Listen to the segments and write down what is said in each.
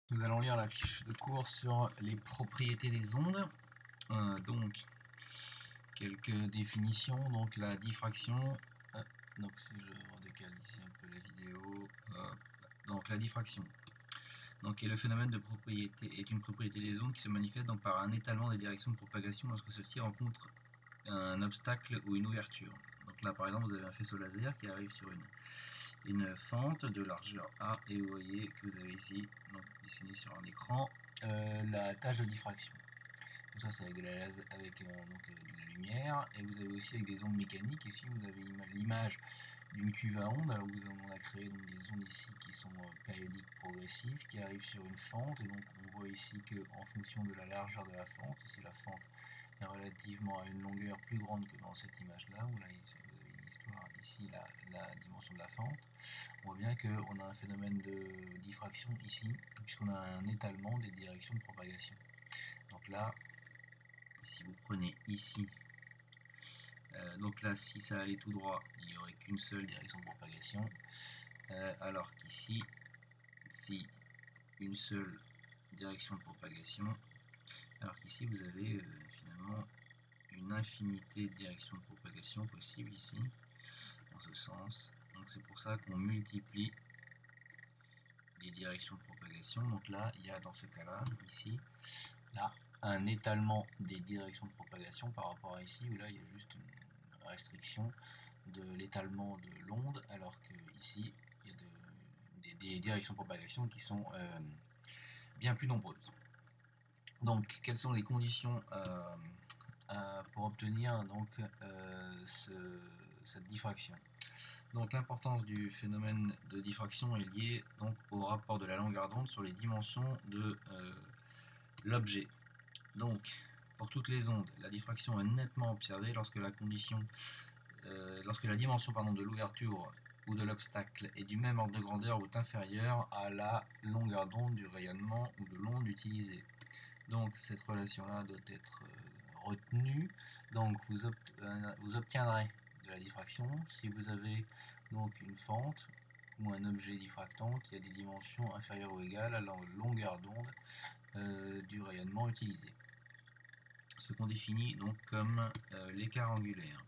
Nous allons lire la fiche de cours sur les propriétés des ondes. Donc, quelques définitions. Donc, la diffraction. Donc, si je redécale ici un peu la vidéo. Donc, la diffraction. Donc, est le phénomène de propriété, est une propriété des ondes qui se manifeste donc par un étalement des directions de propagation lorsque celle-ci rencontre un obstacle ou une ouverture. Donc là, par exemple, vous avez un faisceau laser qui arrive sur une fente de largeur A et vous voyez que vous avez ici, donc dessiné sur un écran, la tâche de diffraction. Donc ça c'est avec, de la lumière, et vous avez aussi avec des ondes mécaniques. Ici vous avez l'image d'une cuve à ondes. Alors on a créé donc des ondes ici qui sont périodiques progressives, qui arrivent sur une fente, et donc on voit ici que en fonction de la largeur de la fente, ici la fente est relativement à une longueur plus grande que dans cette image là, où là vous avez une histoire ici la dimension de la fente. On voit bien qu'on a un phénomène de diffraction ici, puisqu'on a un étalement des directions de propagation. Donc là, si vous prenez ici, donc là, si ça allait tout droit, il n'y aurait qu'une seule direction de propagation, alors qu'ici, si une seule direction de propagation, alors qu'ici, vous avez finalement une infinité de directions de propagation possibles ici, dans ce sens. Donc c'est pour ça qu'on multiplie les directions de propagation. Donc là, il y a dans ce cas-là, ici, là, un étalement des directions de propagation par rapport à ici, où là, il y a juste une restriction de l'étalement de l'onde, alors que ici, il y a des directions de propagation qui sont bien plus nombreuses. Donc, quelles sont les conditions pour obtenir donc, cette diffraction? Donc l'importance du phénomène de diffraction est liée donc au rapport de la longueur d'onde sur les dimensions de l'objet. Donc pour toutes les ondes, la diffraction est nettement observée lorsque la dimension de l'ouverture ou de l'obstacle est du même ordre de grandeur ou est inférieure à la longueur d'onde du rayonnement ou de l'onde utilisée. Donc cette relation-là doit être retenue. Donc vous obtiendrez de la diffraction si vous avez donc une fente ou un objet diffractant qui a des dimensions inférieures ou égales à la longueur d'onde du rayonnement utilisé. Ce qu'on définit donc comme l'écart angulaire.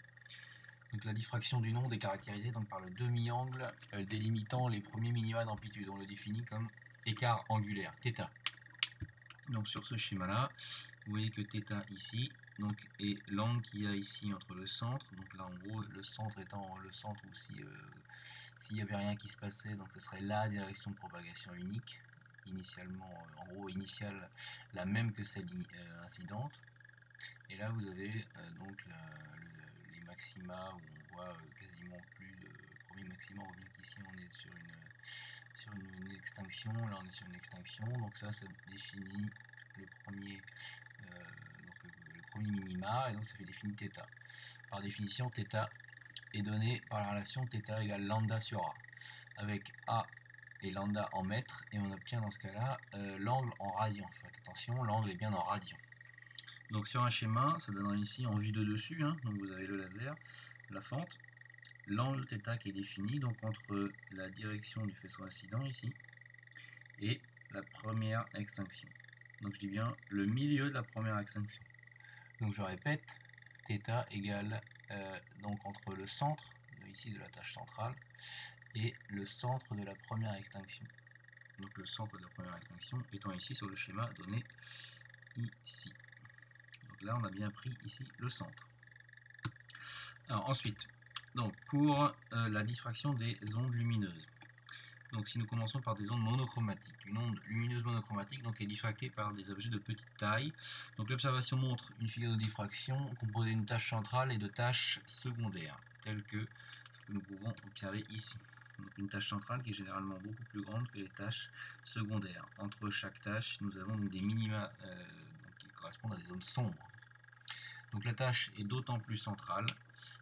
Donc la diffraction d'une onde est caractérisée donc par le demi-angle délimitant les premiers minima d'amplitude. On le définit comme écart angulaire, θ. Donc sur ce schéma là, vous voyez que θ ici donc, est l'angle qu'il y a ici entre le centre. Donc là en gros le centre étant le centre où s'il n'y avait rien qui se passait, donc ce serait la direction de propagation unique, initialement en gros initiale la même que celle incidente. Et là vous avez donc les maxima où on voit quasiment plus de premier maxima. On voit bien qu'ici on est sur une extinction, là on est sur une extinction, donc ça définit le premier minima, et donc ça fait définir θ. Par définition, θ est donné par la relation θ égale lambda sur A, avec A et lambda en mètres, et on obtient dans ce cas-là l'angle en radians. Faites attention, l'angle est bien en radians. Donc sur un schéma, ça donnera ici en vue de dessus, donc vous avez le laser, la fente, l'angle θ qui est défini donc entre la direction du faisceau incident ici et la première extinction. Donc je dis bien le milieu de la première extinction. Donc je répète, θ égale donc entre le centre ici de la tâche centrale et le centre de la première extinction. Donc le centre de la première extinction étant ici sur le schéma donné ici. Donc là on a bien pris ici le centre. Alors ensuite, donc pour la diffraction des ondes lumineuses. Donc si nous commençons par des ondes monochromatiques, une onde lumineuse monochramatique donc, est diffractée par des objets de petite taille. Donc l'observation montre une figure de diffraction composée d'une tâche centrale et de tâches secondaires, telles que ce que nous pouvons observer ici. Donc une tâche centrale qui est généralement beaucoup plus grande que les tâches secondaires. Entre chaque tâche, nous avons donc des minima qui correspondent à des zones sombres. Donc la tâche est d'autant plus centrale,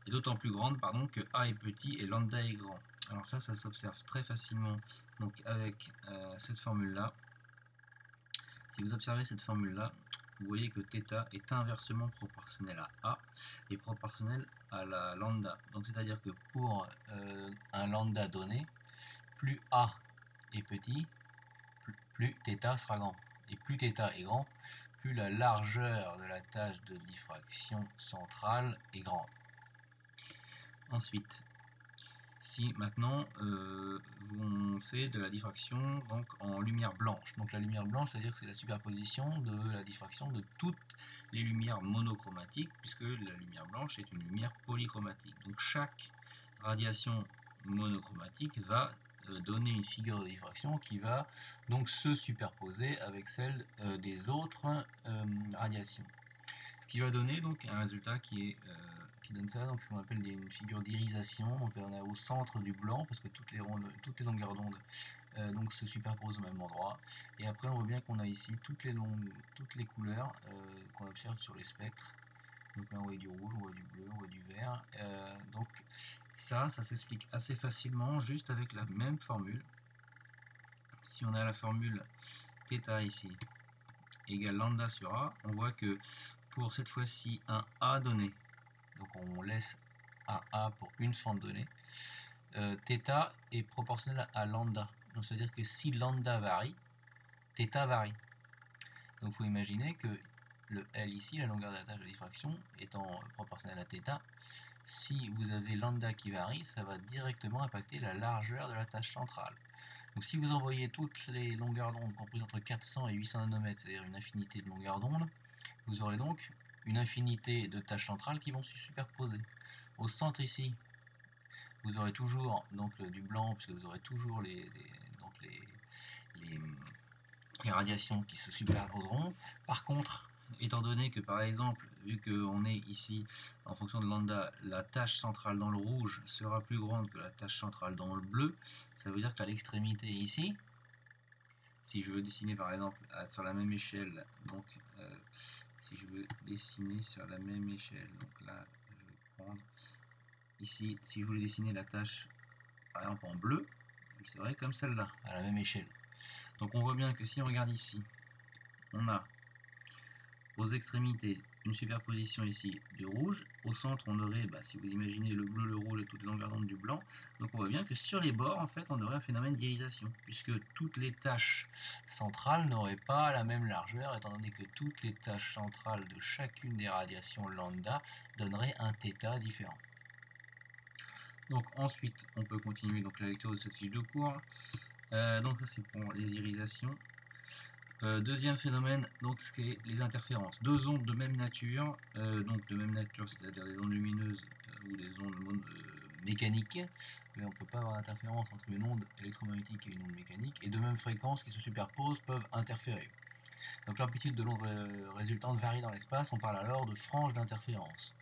et d'autant plus grande que A est petit et lambda est grand. Alors ça s'observe très facilement donc avec cette formule-là. Si vous observez cette formule-là, vous voyez que θ est inversement proportionnel à A et proportionnel à la lambda. Donc c'est-à-dire que pour un lambda donné, plus A est petit, plus θ sera grand. Et plus θ est grand, plus la largeur de la tâche de diffraction centrale est grande. Ensuite, si maintenant on fait de la diffraction donc, en lumière blanche. Donc la lumière blanche, c'est-à-dire que c'est la superposition de la diffraction de toutes les lumières monochromatiques, puisque la lumière blanche est une lumière polychromatique. Donc chaque radiation monochromatique va donner une figure de diffraction qui va donc se superposer avec celle des autres radiations. Ce qui va donner donc un résultat qui donne ça, donc ce qu'on appelle une figure d'irisation. Donc on est au centre du blanc parce que toutes les longueurs d'onde donc se superposent au même endroit. Et après on voit bien qu'on a ici toutes les couleurs qu'on observe sur les spectres. Donc là on voit du rouge, on voit du bleu, on voit du vert. Donc ça s'explique assez facilement juste avec la même formule. Si on a la formule θ ici égale lambda sur A, on voit que pour cette fois-ci un A donné, donc on laisse un A pour une fente donnée, θ est proportionnel à lambda. Donc c'est-à-dire que si lambda varie, θ varie. Donc il faut imaginer que le L ici, la longueur de la tâche de diffraction, étant proportionnelle à θ, si vous avez lambda qui varie, ça va directement impacter la largeur de la tâche centrale. Donc si vous envoyez toutes les longueurs d'onde comprises entre 400 et 800 nanomètres, c'est-à-dire une infinité de longueurs d'onde, vous aurez donc une infinité de tâches centrales qui vont se superposer. Au centre ici, vous aurez toujours donc du blanc, puisque vous aurez toujours les radiations qui se superposeront. Par contre, étant donné que par exemple, vu qu'on est ici en fonction de lambda, la tâche centrale dans le rouge sera plus grande que la tâche centrale dans le bleu, ça veut dire qu'à l'extrémité ici, si je veux dessiner par exemple sur la même échelle, donc si je veux dessiner sur la même échelle, donc là je vais prendre ici, si je voulais dessiner la tâche par exemple en bleu, elle serait comme celle-là, à la même échelle. Donc on voit bien que si on regarde ici, on a aux extrémités une superposition ici du rouge. Au centre, on aurait, si vous imaginez le bleu, le rouge et toutes les longueurs d'onde du blanc. Donc on voit bien que sur les bords, en fait, on aurait un phénomène d'irisation, puisque toutes les tâches centrales n'auraient pas la même largeur, étant donné que toutes les tâches centrales de chacune des radiations lambda donneraient un θ différent. Donc ensuite, on peut continuer donc, la lecture de cette fiche de cours. Donc ça c'est pour les irisations. Deuxième phénomène, donc c'est les interférences. Deux ondes de même nature, c'est-à-dire des ondes lumineuses ou des ondes mécaniques, mais on ne peut pas avoir d'interférence entre une onde électromagnétique et une onde mécanique, et de même fréquence qui se superposent peuvent interférer. Donc l'amplitude de l'onde résultante varie dans l'espace, on parle alors de franges d'interférence.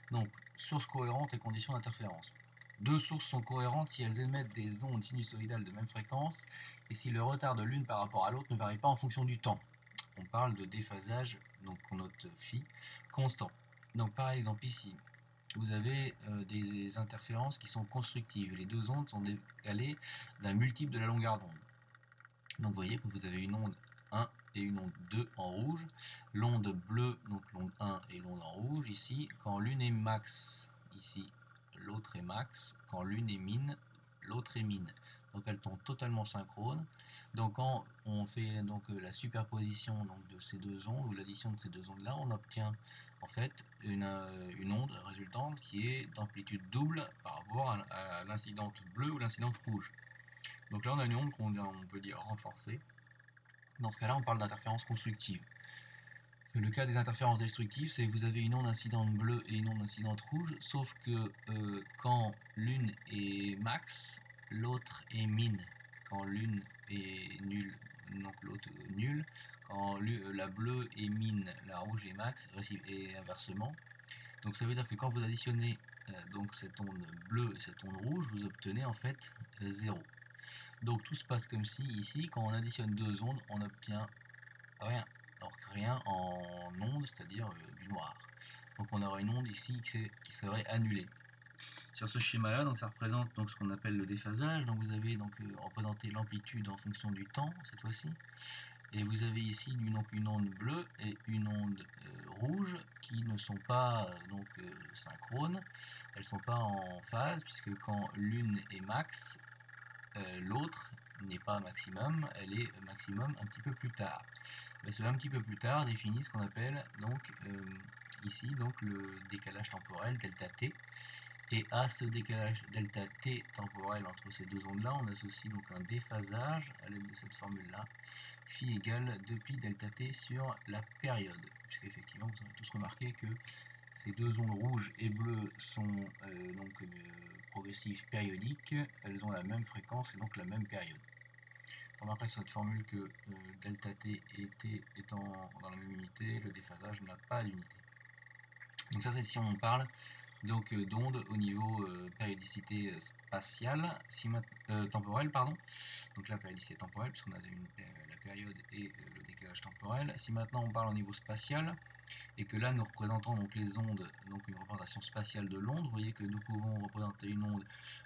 Donc sources cohérentes et conditions d'interférence. Deux sources sont cohérentes si elles émettent des ondes sinusoïdales de même fréquence et si le retard de l'une par rapport à l'autre ne varie pas en fonction du temps. On parle de déphasage, donc on note phi, constant. Donc par exemple ici, vous avez des interférences qui sont constructives. Les deux ondes sont décalées d'un multiple de la longueur d'onde. Donc vous voyez que vous avez une onde 1 et une onde 2 en rouge. L'onde bleue, donc l'onde 1 et l'onde en rouge ici. Quand l'une est max, ici, l'autre est max. Quand l'une est min, l'autre est min. Donc elles tombent totalement synchrones. Donc quand on fait donc la superposition donc, de ces deux ondes ou l'addition de ces deux ondes là, on obtient en fait une onde résultante qui est d'amplitude double par rapport à l'incidente bleue ou l'incidente rouge. Donc là on a une onde qu'on peut dire renforcée. Dans ce cas-là, on parle d'interférence constructive. Le cas des interférences destructives, c'est que vous avez une onde incidente bleue et une onde incidente rouge, sauf que quand l'une est max, l'autre est min. Quand l'une est nulle, donc l'autre nulle. Quand la bleue est min, la rouge est max, et inversement. Donc ça veut dire que quand vous additionnez donc cette onde bleue et cette onde rouge, vous obtenez en fait 0. Donc tout se passe comme si, ici, quand on additionne deux ondes, on obtient rien. Donc rien en onde, c'est-à-dire du noir. Donc on aura une onde ici qui serait annulée. Sur ce schéma-là, donc ça représente donc ce qu'on appelle le déphasage. Donc vous avez donc représenté l'amplitude en fonction du temps cette fois-ci. Et vous avez ici donc une onde bleue et une onde rouge qui ne sont pas synchrones. Elles ne sont pas en phase puisque quand l'une est max, l'autre n'est pas maximum, elle est maximum un petit peu plus tard. Mais ce un petit peu plus tard définit ce qu'on appelle donc ici donc le décalage temporel delta t. Et à ce décalage delta t temporel entre ces deux ondes là, on associe donc un déphasage à l'aide de cette formule là, phi égale 2pi delta t sur la période, puisqu'effectivement vous avez tous remarqué que ces deux ondes rouges et bleues sont progressives périodiques, elles ont la même fréquence et donc la même période. Remarquez sur cette formule que delta t et t étant dans la même unité, le déphasage n'a pas d'unité. Donc ça c'est si on parle donc d'ondes au niveau périodicité spatiale, temporelle, pardon. Donc la périodicité temporelle, puisqu'on a la période et le décalage temporel. Si maintenant on parle au niveau spatial, et que là nous représentons donc les ondes, donc une représentation spatiale de l'onde, vous voyez que nous pouvons représenter une onde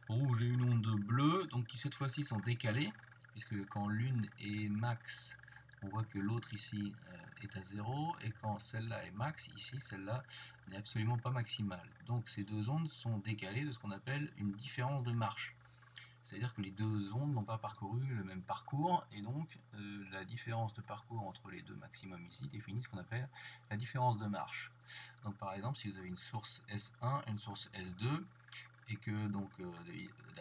rouge et une onde bleue, donc qui cette fois-ci sont décalées, puisque quand l'une est max, on voit que l'autre ici est à 0, et quand celle-là est max, ici celle-là n'est absolument pas maximale. Donc ces deux ondes sont décalées de ce qu'on appelle une différence de marche. C'est-à-dire que les deux ondes n'ont pas parcouru le même parcours, et donc la différence de parcours entre les deux maximums ici définit ce qu'on appelle la différence de marche. Donc par exemple, si vous avez une source S1 et une source S2, et que donc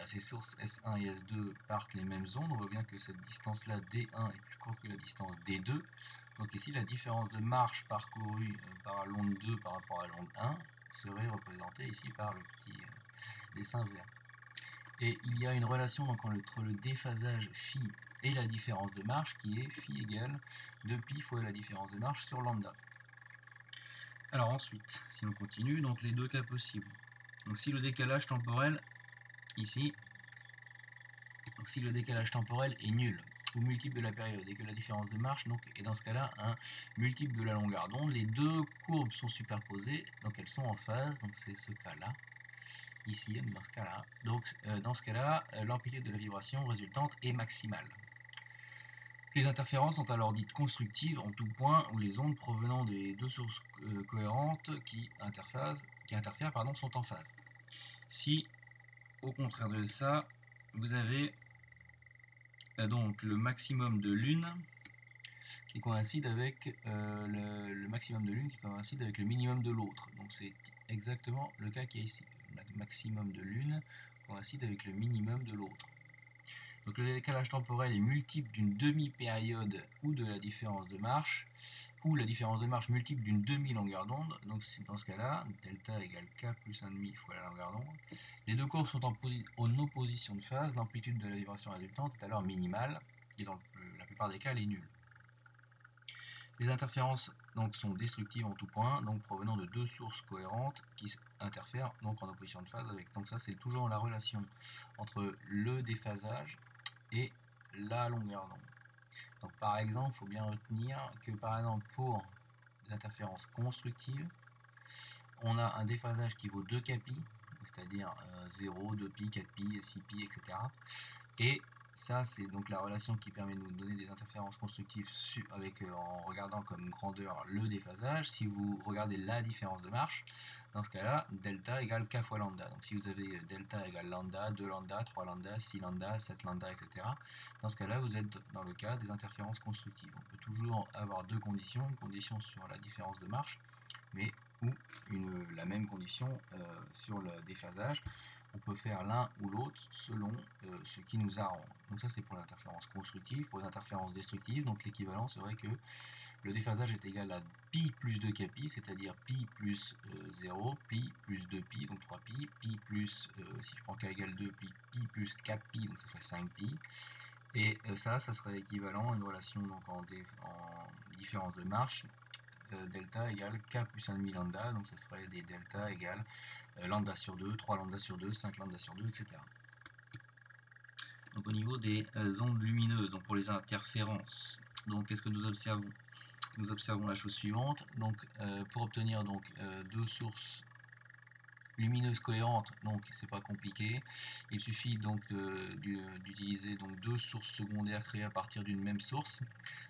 ces sources S1 et S2 partent les mêmes ondes, on voit bien que cette distance-là D1 est plus courte que la distance D2. Donc ici, la différence de marche parcourue par l'onde 2 par rapport à l'onde 1 serait représentée ici par le petit dessin vert. Et il y a une relation donc entre le déphasage phi et la différence de marche qui est phi égale 2pi fois la différence de marche sur lambda. Alors ensuite, si on continue, donc les deux cas possibles. Donc si le décalage temporel ici, donc si le décalage temporel est nul ou multiple de la période et que la différence de marche donc est dans ce cas-là un multiple de la longueur d'onde, les deux courbes sont superposées, donc elles sont en phase, donc c'est ce cas-là. Ici, dans ce cas-là. Donc, dans ce cas-là, l'amplitude de la vibration résultante est maximale. Les interférences sont alors dites constructives en tout point où les ondes provenant des deux sources cohérentes qui interfèrent sont en phase. Si, au contraire de ça, vous avez donc le maximum de l'une qui coïncide avec le maximum de l'une qui coïncide avec le minimum de l'autre. Donc c'est exactement le cas qui est ici. Le maximum de l'une coïncide avec le minimum de l'autre. Donc le décalage temporel est multiple d'une demi-période ou de la différence de marche, ou la différence de marche multiple d'une demi-longueur d'onde. Donc dans ce cas-là, delta égale k plus 1,5 fois la longueur d'onde. Les deux courbes sont en opposition de phase, l'amplitude de la vibration résultante est alors minimale, et dans la plupart des cas, elle est nulle. Les interférences donc, sont destructives en tout point, donc provenant de deux sources cohérentes qui interfèrent donc en opposition de phase avec. Donc ça c'est toujours la relation entre le déphasage et la longueur d'onde. Donc par exemple, il faut bien retenir que par exemple pour les interférences constructives, on a un déphasage qui vaut 2 kpi, c'est-à-dire 0, 2pi, 4pi, 6pi, etc. Et ça, c'est donc la relation qui permet de nous donner des interférences constructives en regardant comme grandeur le déphasage. Si vous regardez la différence de marche, dans ce cas-là, delta égale k fois lambda. Donc si vous avez delta égale lambda, 2 lambda, 3 lambda, 6 lambda, 7 lambda, etc. Dans ce cas-là, vous êtes dans le cas des interférences constructives. On peut toujours avoir deux conditions, une condition sur la différence de marche, mais ou la même condition sur le déphasage. On peut faire l'un ou l'autre selon ce qui nous arrange. Donc ça c'est pour l'interférence constructive. Pour les interférences destructives, donc l'équivalent serait que le déphasage est égal à pi plus 2 kpi, c'est-à-dire pi plus 0, pi plus 2pi, donc 3pi, pi plus, si je prends k égale 2, pi plus 4pi, donc ça fait 5pi. Et ça serait équivalent à une relation donc, en différence de marche, delta égale k plus 1,5 lambda, donc ça ferait des delta égale lambda sur 2, 3 lambda sur 2, 5 lambda sur 2, etc. Donc au niveau des ondes lumineuses, donc pour les interférences, donc qu'est-ce que nous observons? Nous observons la chose suivante, donc pour obtenir donc deux sources lumineuses cohérentes, donc c'est pas compliqué, il suffit donc d'utiliser donc deux sources secondaires créées à partir d'une même source,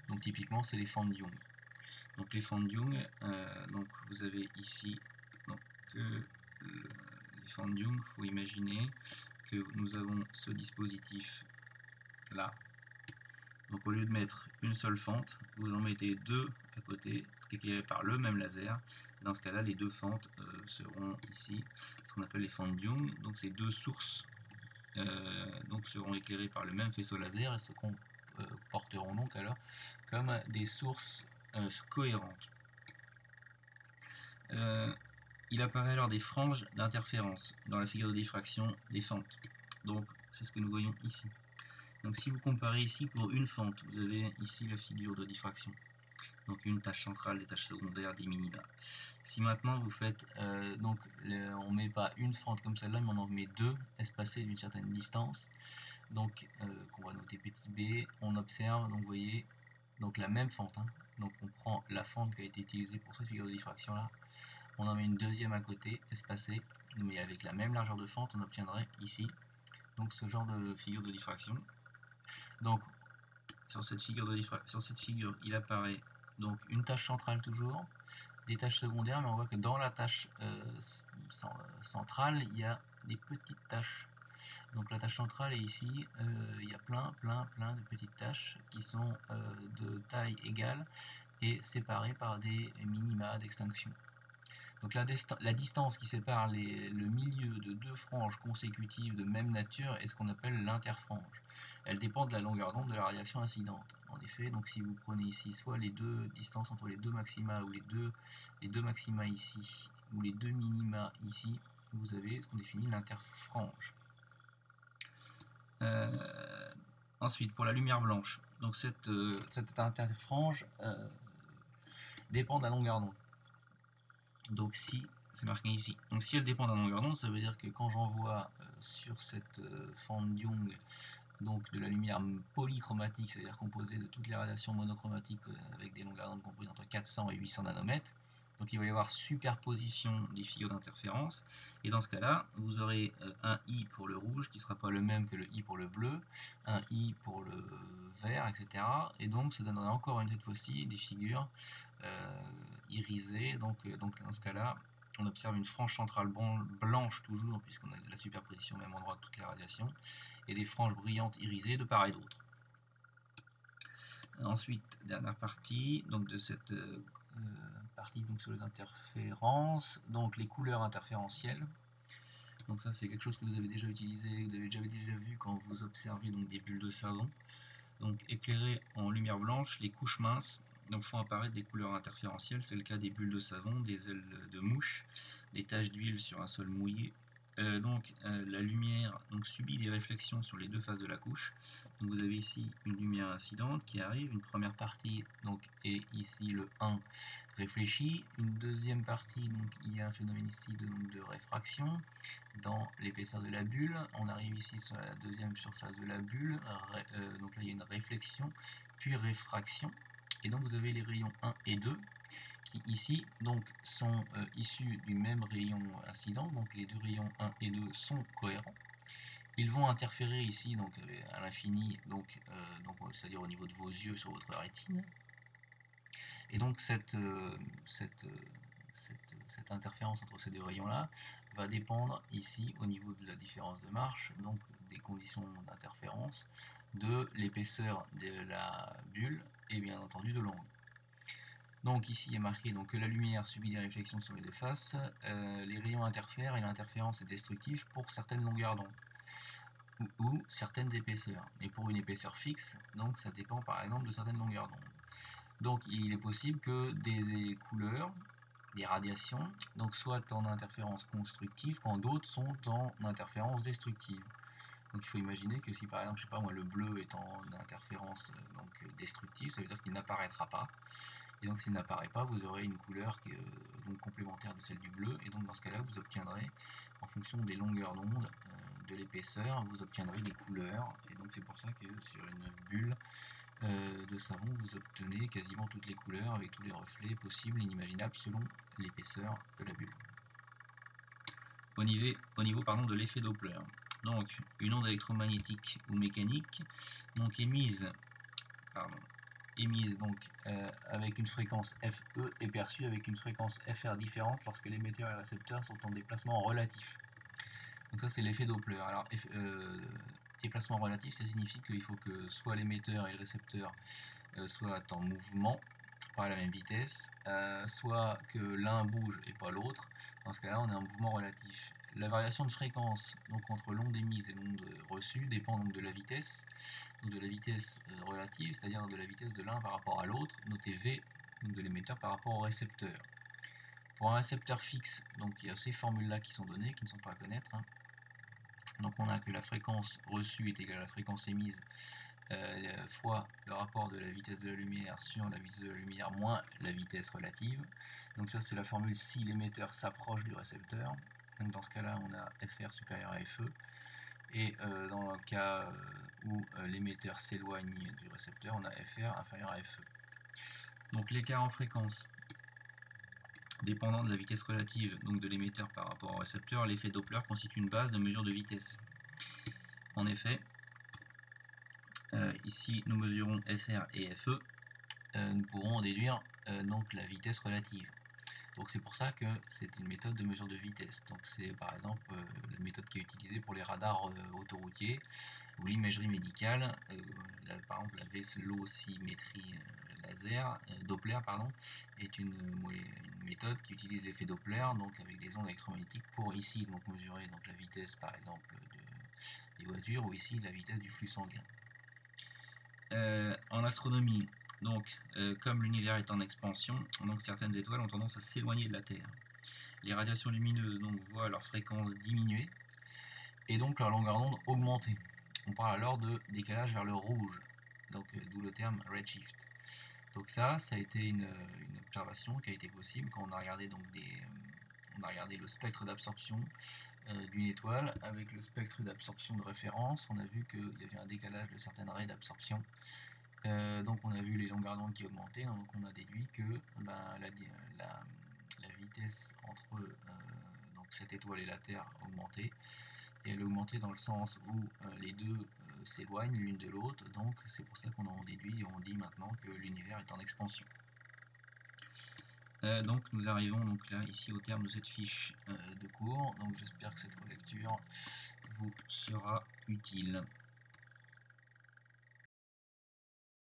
donc typiquement c'est les fans de Young. Donc les fans de Young, donc vous avez ici donc, les fans de Young, il faut imaginer que nous avons ce dispositif là, Donc au lieu de mettre une seule fente, vous en mettez deux à côté, éclairées par le même laser. Dans ce cas-là, les deux fentes seront ici, ce qu'on appelle les fentes Young. Donc ces deux sources donc seront éclairées par le même faisceau laser et se comporteront donc alors comme des sources cohérentes. Il apparaît alors des franges d'interférence dans la figure de diffraction des fentes. Donc c'est ce que nous voyons ici. Donc si vous comparez ici pour une fente, vous avez ici la figure de diffraction. Donc une tâche centrale, des tâches secondaires, des minima. Si maintenant vous faites, on ne met pas une fente comme celle-là, mais on en met deux espacées d'une certaine distance. Donc qu'on va noter petit b, on observe, donc vous voyez, donc la même fente. Hein. Donc on prend la fente qui a été utilisée pour cette figure de diffraction là, on en met une deuxième à côté, espacée, mais avec la même largeur de fente, on obtiendrait ici donc ce genre de figure de diffraction. Donc sur cette figure, il apparaît donc une tâche centrale toujours, des tâches secondaires, mais on voit que dans la tâche centrale, il y a des petites tâches. Donc la tâche centrale est ici, il y a plein de petites tâches qui sont de taille égale et séparées par des minima d'extinction. Donc la distance qui sépare le milieu de deux franges consécutives de même nature est ce qu'on appelle l'interfrange. Elle dépend de la longueur d'onde de la radiation incidente. En effet, donc si vous prenez ici soit les deux distances entre les deux maxima ou les deux maxima ici ou les deux minima ici, vous avez ce qu'on définit l'interfrange. Ensuite, pour la lumière blanche, donc cette interfrange dépend de la longueur d'onde. Donc si, c'est marqué ici, donc si elle dépend de la longueur d'onde, ça veut dire que quand j'envoie sur cette fente Young donc de la lumière polychromatique, c'est-à-dire composée de toutes les radiations monochromatiques avec des longueurs d'onde comprises entre 400 et 800 nanomètres, donc il va y avoir superposition des figures d'interférence, et dans ce cas-là, vous aurez un I pour le rouge qui ne sera pas le même que le I pour le bleu, un I pour le vert, etc. Et donc ça donnerait encore cette fois-ci des figures irisées, donc dans ce cas-là, on observe une frange centrale blanche toujours, puisqu'on a de la superposition au même endroit de toutes les radiations, et des franges brillantes irisées de part et d'autre. Ensuite, dernière partie donc de cette partie donc sur les interférences, donc les couleurs interférentielles. Donc ça c'est quelque chose que vous avez déjà utilisé, vous avez déjà vu quand vous observez donc des bulles de savon. Donc éclairées en lumière blanche, les couches minces donc font apparaître des couleurs interférentielles. C'est le cas des bulles de savon, des ailes de mouche, des taches d'huile sur un sol mouillé. La lumière subit des réflexions sur les deux faces de la couche. Donc vous avez ici une lumière incidente qui arrive, une première partie est ici le 1 réfléchi, une deuxième partie il y a un phénomène ici de réfraction dans l'épaisseur de la bulle. On arrive ici sur la deuxième surface de la bulle, donc là il y a une réflexion puis réfraction, et donc vous avez les rayons 1 et 2 qui ici sont issus du même rayon incident, donc les deux rayons 1 et 2 sont cohérents. Ils vont interférer ici à l'infini, c'est-à-dire au niveau de vos yeux sur votre rétine. Et donc cette interférence entre ces deux rayons-là va dépendre ici au niveau de la différence de marche, donc des conditions d'interférence, de l'épaisseur de la bulle et bien entendu de l'angle. Donc ici il est marqué que la lumière subit des réflexions sur les deux faces, les rayons interfèrent et l'interférence est destructive pour certaines longueurs d'onde ou certaines épaisseurs. Et pour une épaisseur fixe, donc ça dépend par exemple de certaines longueurs d'onde. Donc il est possible que des couleurs, des radiations, soient en interférence constructive quand d'autres sont en interférence destructive. Donc il faut imaginer que si par exemple, je sais pas moi, le bleu est en interférence destructive, ça veut dire qu'il n'apparaîtra pas. Et donc s'il n'apparaît pas, vous aurez une couleur qui est complémentaire de celle du bleu. Et donc dans ce cas-là, vous obtiendrez, en fonction des longueurs d'onde, de l'épaisseur, vous obtiendrez des couleurs. Et donc c'est pour ça que sur une bulle de savon, vous obtenez quasiment toutes les couleurs avec tous les reflets possibles et inimaginables selon l'épaisseur de la bulle. Au niveau de l'effet Doppler, donc une onde électromagnétique ou mécanique émise avec une fréquence FE est perçue avec une fréquence FR différente lorsque l'émetteur et le récepteur sont en déplacement relatif. Donc ça c'est l'effet Doppler. Alors Déplacement relatif, ça signifie qu'il faut que soit l'émetteur et le récepteur soient en mouvement, pas à la même vitesse, soit que l'un bouge et pas l'autre. Dans ce cas-là, on est en mouvement relatif. La variation de fréquence donc entre l'onde émise et l'onde reçue dépend donc de la vitesse, donc de la vitesse relative, c'est-à-dire de la vitesse de l'un par rapport à l'autre, notée V, donc de l'émetteur par rapport au récepteur. Pour un récepteur fixe, donc il y a ces formules-là qui sont données, qui ne sont pas à connaître. Donc on a que la fréquence reçue est égale à la fréquence émise fois le rapport de la vitesse de la lumière sur la vitesse de la lumière moins la vitesse relative. Donc ça c'est la formule si l'émetteur s'approche du récepteur. Donc dans ce cas-là on a FR supérieur à FE. Et dans le cas où l'émetteur s'éloigne du récepteur, on a FR inférieur à FE. Donc l'écart en fréquence dépendant de la vitesse relative donc de l'émetteur par rapport au récepteur, l'effet Doppler constitue une base de mesure de vitesse. En effet, ici nous mesurons FR et FE, nous pourrons en déduire donc la vitesse relative. Donc c'est pour ça que c'est une méthode de mesure de vitesse. Donc c'est par exemple la méthode qui est utilisée pour les radars autoroutiers ou l'imagerie médicale. Là, par exemple la vélocimétrie laser, Doppler pardon, est une méthode qui utilise l'effet Doppler donc avec des ondes électromagnétiques pour ici donc mesurer donc la vitesse par exemple des voitures ou ici la vitesse du flux sanguin. En astronomie, donc, comme l'univers est en expansion, donc certaines étoiles ont tendance à s'éloigner de la Terre. Les radiations lumineuses donc, voient leur fréquence diminuer et donc leur longueur d'onde augmenter. On parle alors de décalage vers le rouge, donc d'où le terme redshift. Donc ça a été une observation qui a été possible quand on a regardé donc on a regardé le spectre d'absorption d'une étoile avec le spectre d'absorption de référence. On a vu qu'il y avait un décalage de certaines raies d'absorption. Donc on a vu les longueurs d'onde qui augmentaient, donc on a déduit que la vitesse entre donc cette étoile et la Terre augmentait, et elle augmentait dans le sens où les deux s'éloignent l'une de l'autre, donc c'est pour ça qu'on en déduit et on dit maintenant que l'univers est en expansion. Donc nous arrivons donc là ici au terme de cette fiche de cours, donc j'espère que cette relecture vous sera utile.